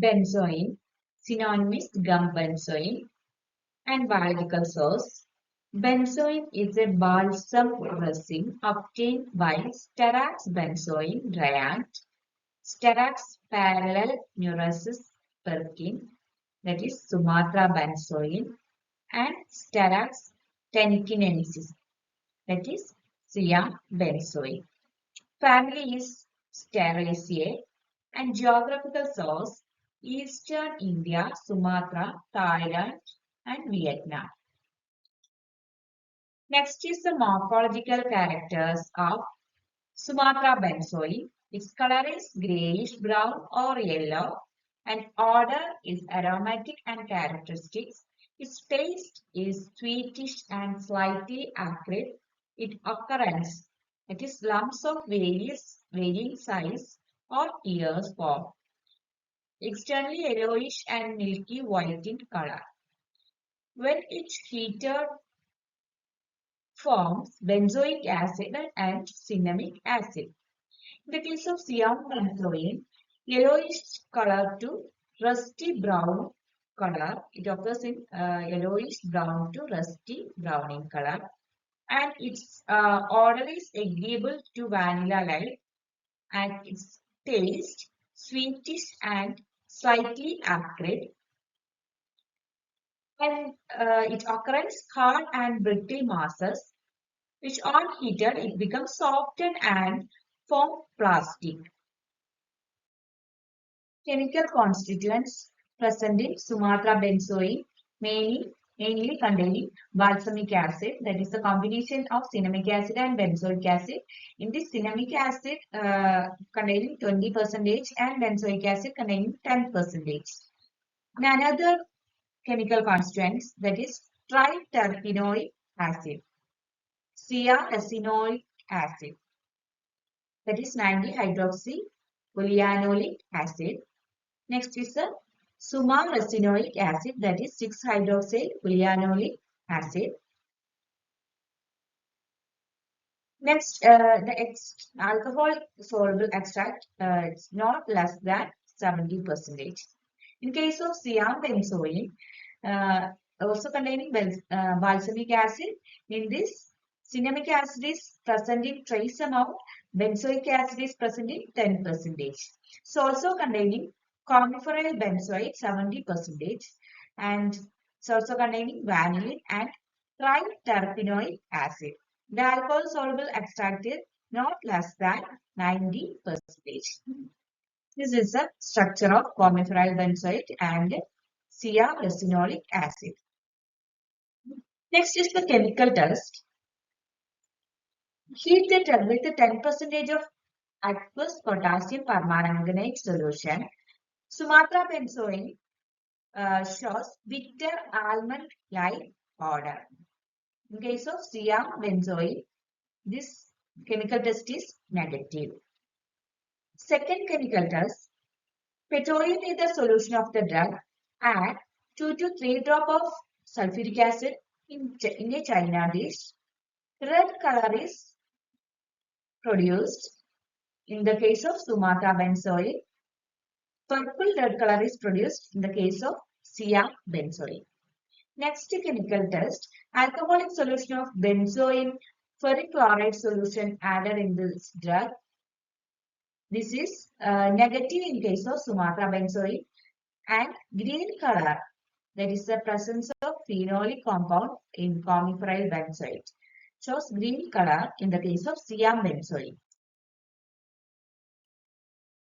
benzoin, synonymous gum benzoin, and biological source. Benzoin is a balsam resin obtained by Starax benzoin dryad, Starax parallel neurasis perkin, that is Sumatra benzoin, and Starax tenekinensis, that is Siam benzoin. Family is Staraceae, and geographical source Eastern India, Sumatra, Thailand, and Vietnam. Next is the morphological characters of Sumatra benzoin. Its color is grayish brown or yellow, and odor is aromatic and characteristics. Its taste is sweetish and slightly acrid. Its occurrence, it is lumps of varying size or tears form. Externally yellowish and milky white in color. When it's heated, forms benzoic acid and cinnamic acid. In the case of Siam benzoin, yellowish color to rusty brown color. It occurs in yellowish brown to rusty brown in color, and its odor is agreeable to vanilla-like, and its taste sweetish and slightly acrid. And its occurrence hard and brittle masses, which on heated it becomes softened and form plastic. Chemical constituents present in Sumatra benzoin mainly containing balsamic acid, that is the combination of cinnamic acid and benzoic acid. In this cinnamic acid containing 20% and benzoic acid containing 10%. Another chemical constituents, that is triterpenoic acid, cyanoacenoic acid, that is 90-hydroxy-polyanoic acid. Next is the sumaracenoic acid, that is 6-hydroxyl-polyanoic acid. Next, the alcohol soluble extract is not less than 70%. In case of Siam benzoin, also containing balsamic acid, in this cinnamic acid is present in trace amount, benzoic acid is present in 10%. So also containing coniferyl benzoate 70%, and it's also containing vanillin and triterpenoic acid. The alcohol soluble extract is not less than 90%. This is the structure of coniferyl benzoate and cyanoacenoic acid. Next is the chemical test. Heat the tub with 10% of aqueous potassium permanganate solution. Sumatra benzoin shows bitter almond-like odor. In case of Siam benzoin, this chemical test is negative. Second chemical test, petroleum in the solution of the drug, add 2 to 3 drops of sulfuric acid in a China dish. Red color is produced in the case of Sumatra benzoin. Purple red color is produced in the case of Siam benzoin. Next chemical test, alcoholic solution of benzoin ferric chloride solution added in this drug. This is negative in case of Sumatra benzoin, and green color, that is the presence of phenolic compound in coniferyl benzoate, shows green color in the case of Siam benzoin.